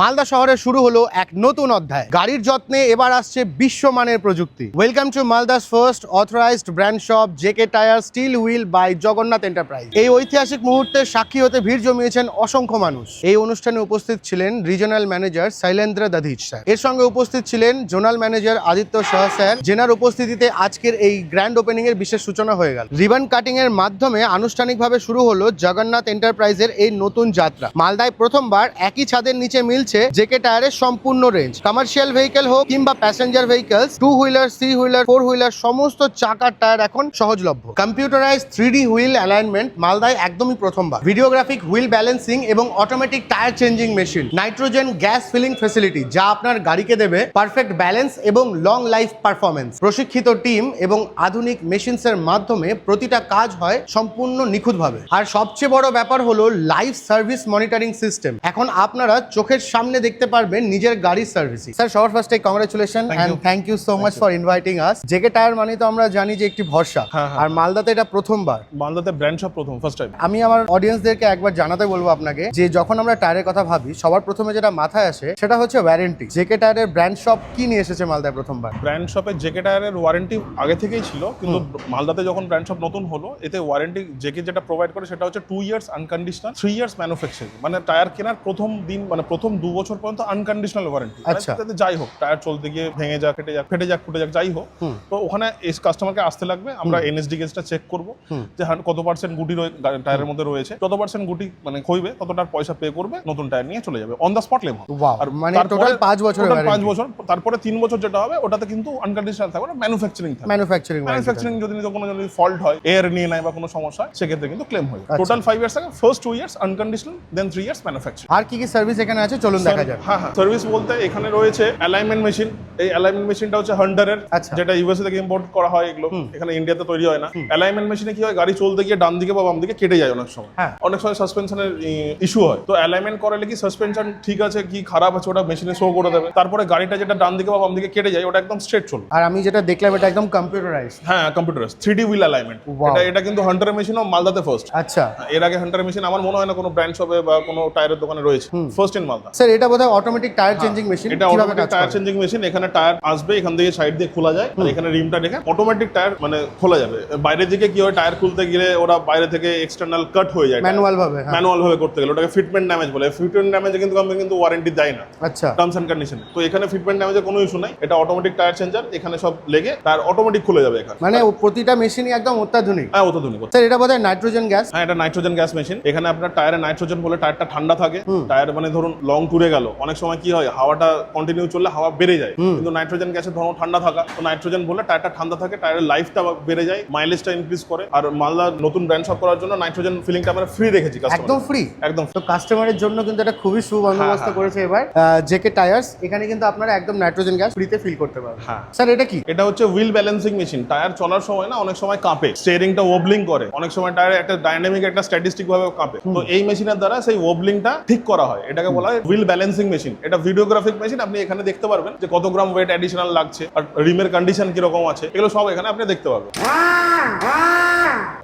মালদা শহরে শুরু হলো এক নতুন অধ্যায়। গাড়ির যত্নে এবার আসছে বিশ্বমানের প্রযুক্তি। Welcome to Malda's first authorised brand shop JK tyre steel wheel by Jagannath enterprise. এই ঐতিহাসিক মুহূর্তের সাক্ষী হতে ভিড় জমিয়েছেন অসংখ্য মানুষ। এই অনুষ্ঠানে উপস্থিত ছিলেন regional manager Shailendra Dadhich sir. এর সঙ্গে উপস্থিত ছিলেন zonal manager Aditya Shah sir, যেনার উপস্থিতিতে আজকের এই গ্র্যান্ড ওপেনিং এর বিশেষ সূচনা হয়ে গেল। রিবন কাটিং এর মাধ্যমে আনুষ্ঠানিকভাবে শুরু হলো জগন্নাথ এন্টারপ্রাইজের এই নতুন যাত্রা। মালদায় প্রথমবার একই ছাদের নিচে মিলছে জেকে টায়ারের সম্পূর্ণ রেঞ্জ। কমার্শিয়াল ভেহিকেল হোক কিংবা passenger vehicles, 2 wheeler, 3 wheeler, 4 wheeler সমস্ত চাকার টায়ার এখন সহজলভ্য। কম্পিউটারাইজ 3D হুইল অ্যালাইনমেন্ট মালদায় একদমই প্রথমবার। ভিডিওগ্রাফিক হুইল ব্যালেন্সিং এবং automatic tyre changing machine, nitrogen gas filling facility যা আপনার গাড়িকে দেবে পারফেক্ট ব্যালেন্স এবং লং লাইফ পারফরমেন্স। প্রশিক্ষিত টিম এবং আধুনিক মেশিনসের মাধ্যমে প্রতিটা কাজ হয় সম্পূর্ণ নিখুঁতভাবে। আর সবচেয়ে বড় ব্যাপার হলো লাইভ সার্ভিস মনিটরিং সিস্টেম। এখন আপনারা চোখের সামনে দেখতে পারবেন নিজের গাড়ির সার্ভিসিং। স্যার, সবার ফার্স্টে congratulation and thank you so much for inviting us. JK tyre মানে তো আমরা জানি যে একটি ভরসা, আর মালদাতে এটা প্রথমবার। মালদাতে ব্র্যান্ড শপ প্রথম, ফার্স্ট টাইম। আমি আমার অডিয়েন্সদেরকে একবার জানাতে বলবো আপনাকে যে যখন আমরা টায়ারের কথা ভাবি সবার প্রথমে যেটা মাথায় আসে সেটা হচ্ছে ওয়ারেন্টি। জেকে টায়ারের ব্র্যান্ড শপ কি নিয়ে এসেছে মালদায় প্রথমবার? ব্র্যান্ড শপে জেকে টায়ারের ওয়ারেন্টি আগে থেকেই ছিল, কিন্তু মালদাতে যখন ব্র্যান্ড শপ নতুন হলো এতে ওয়ারেন্টি জেকে যেটা প্রোভাইড করে সেটা হচ্ছে 2 ইয়ার্স আনকন্ডিশনাল, 3 ইয়ার্স ম্যানুফ্যাকচারিং। মানে টায়ার কেনার প্রথম দিন মানে প্রথম 2 বছর পর্যন্ত আনকন্ডিশনাল ওয়ারেন্টি। আচ্ছা, যাই হোক টায়ার চলতে গিয়ে ভেঙে যাক, ফেটে যাক, ফুটে যাক, যাই হোক, তো ওখানে কাস্টমারকে আসতে লাগবে, আমরা এনএসডি গেজটা চেক করব যে কত পার্সেন্ট গুটি টায়ারের মধ্যে রয়েছে, যত পার্সেন্ট গুটি মানে খইবে ততটার পয়সা পে করবে, নতুন টায়ার নিয়ে চলে যাবে অন দ্য স্পট লেভেল। আর মানে টোটাল 5 বছর, 5 বছর। তারপরে 3 বছর যেটা হবে ওটাতে কিন্তু আনকন্ডিশনাল থাকবে না, ম্যানুফ্যাকচারিং থাকবে। ম্যানুফ্যাকচারিং যদি কোনো ফল্ট হয়, এয়ার নিয়ে নেয় বা কোনো সমস্যা, সেক্ষেত্রে কিন্তু ক্লেম হয়। টোটাল 5 ইয়ার্স থাকে, ফার্স্ট 2 ইয়ার্স আনকন্ডিশনাল, দেন 3 ইয়ার্স ম্যানুফ্যাকচারিং। আর কি কি সার্ভিস এখানে আছে চলুন দেখা যাক। হ্যাঁ, সার্ভিস বলতে এখানে রয়েছে অ্যালাইনমেন্ট মেশিন। এই অ্যালাইনমেন্ট মেশিনটা হচ্ছে হান্টারের, যেটা ইউএসএ থেকে ইম্পোর্ট করা হয়, এগুলো এখানে ইন্ডিয়াতে তৈরি হয় না। অ্যালাইনমেন্ট মেশিনে কি হয়, গাড়ি চলতে গিয়ে ডান দিকে বা বাম দিকে কেটে যায় অনেক সময়, অনেক সময় সাসপেনশনের ইস্যু হয়। তো অ্যালাইনমেন্ট করালে কি সাসপেনশন ঠিক আছে কি খারাপ আছে ওটা মেশিনে শো করে দেবে। তারপরে গাড়িটা যেটা ডান দিকে বা বাম দিকে কেটে যায় ওটা একদম স্ট্রেট চলবে। আর আমি যেটা দেখলাম এটা একদম কম্পিউটারাইজ। হ্যাঁ, কম্পিউটারাইজ 3D হুইল অ্যালাইনমেন্ট। এটা কিন্তু হান্টারের মেশিন ও মালদাতে ফার্স্ট। আচ্ছা, এর আগে হান্টারের মেশিন আমার মনে হয় না কোনো ব্র্যান্ড শপে বা কোনো টায়ারের দোকানে রয়েছে, ফার্স্ট ইন মালদা। স্যার এটা বোধহয় অটোমেটিক টায়ার চেঞ্জিং মেশিন। এটা অটোমেটিক টায়ার চেঞ্জিং মেশিন। এখানে টায়ার আসবে, এখান থেকে সাইড দিয়ে খোলা যায়, আর এখানে রিমটা রেখে অটোমেটিক টায়ার মানে খোলা যাবে। বাইরের দিকে কি হয়, টায়ার খুলতে গেলে ওরা বাইরে থেকে এক্সটার্নাল কাট হয়ে যায় ম্যানুয়াল ভাবে করতে গেলে, ওটাকে ফিটমেন্ট ড্যামেজ বলে। ফিটমেন্ট ড্যামেজে কিন্তু কোম্পানি কিন্তু ওয়ারেন্টি দেয় না। আচ্ছা, টার্মস এন্ড কন্ডিশনে। তো এখানে ফিটমেন্ট ড্যামেজের কোনো ইস্যু নাই, এটা অটোমেটিক টায়ার চেঞ্জার, এখানে সব লেগে টায়ার অটোমেটিক খুলে যাবে এখানে। মানে প্রতিটা মেশিনই একদম অত্যাধুনিক। হ্যাঁ, অত্যাধুনিক। স্যার এটা বোধহয় নাইট্রোজেন গ্যাস। হ্যাঁ, এটা নাইট্রোজেন গ্যাস মেশিন। এখানে আপনার টায়ারে নাইট্রোজেন বলে টায়ারটা ঠান্ডা থাকে। টায়ার মানে ধরুন লং ট্যুরে গেল, অনেক সময় কি হয় হাওয়াটা কন্টিনিউ চললে হাওয়া বেড়ে যায়, কিন্তু নাইট্রোজেন গ্যাসের ধরুন ঠান্ডা থাকা, তো নাইট্রোজেন বলে টায়ারটা ঠান্ডা থাকে, টায়ারের লাইফটা বেড়ে যায়, মাইলেজটা ইনক্রিজ করে। আর মালদা নতুন ব্র্যান্ড শপ করার জন্য নাইট্রোজেন ফিলিংটা আমরা ফ্রি রেখেছি, একদম ফ্রি। একদম। তো কাস্টমারের জন্য কিন্তু এটা খুবই সুবন্দোবস্ত করেছে এবার জেকে টায়ার্স। এখানে কিন্তু আপনারা একদম নাইট্রোজেন গ্যাস ফ্রিতে ফিল করতে পারবেন। হ্যাঁ স্যার এটা কি? এটা হচ্ছে হুইল ব্যালেন্সিং মেশিন। টায়ার চলার সময় না অনেক সময় কাঁপে, স্টিয়ারিংটা ওবলিং করে, অনেক সময় টায়ারে একটা ডাইনামিক একটা স্ট্যাটিস্টিক ভাবে কাঁপে। তো এই মেশিনের দ্বারা সেই ওবলিংটা ঠিক করা হয়, এটাকে বলা হয় হুইল ব্যালেন্সিং মেশিন। এটা ভিডিওগ্রাফিক মেশিন, আপনি এখানে দেখতে পারবেন যে কত গ্রাম ওয়েট অ্যাডিশনাল লাগছে আর রিমের কন্ডিশন কি রকম আছে, এগুলো সব এখানে আপনি দেখতে পারবেন।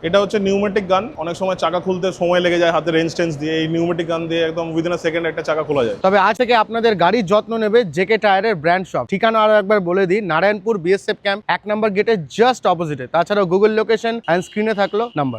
এটা হচ্ছে নিউমেটিক গান। অনেক সময় চাকা খুলতে সময় লেগে যায় হাতে রেঞ্জ টেন্স দিয়ে, এই নিউমেটিক গান দিয়ে একদম উইদিন আ সেকেন্ড একটা চাকা খোলা যায়। তবে আজ থেকে আপনাদের গাড়ির যত্ন নেবে জেকে টায়ারের ব্র্যান্ড শপ। ঠিকানা আরো একবার বলে দিই, নারায়ণপুর বিএসএফ ক্যাম্প 1 নম্বর গেটের জাস্ট অপোজিটে। তাছাড়াও গুগল লোকেশন এন্ড স্ক্রিনে থাকলো নাম্বার।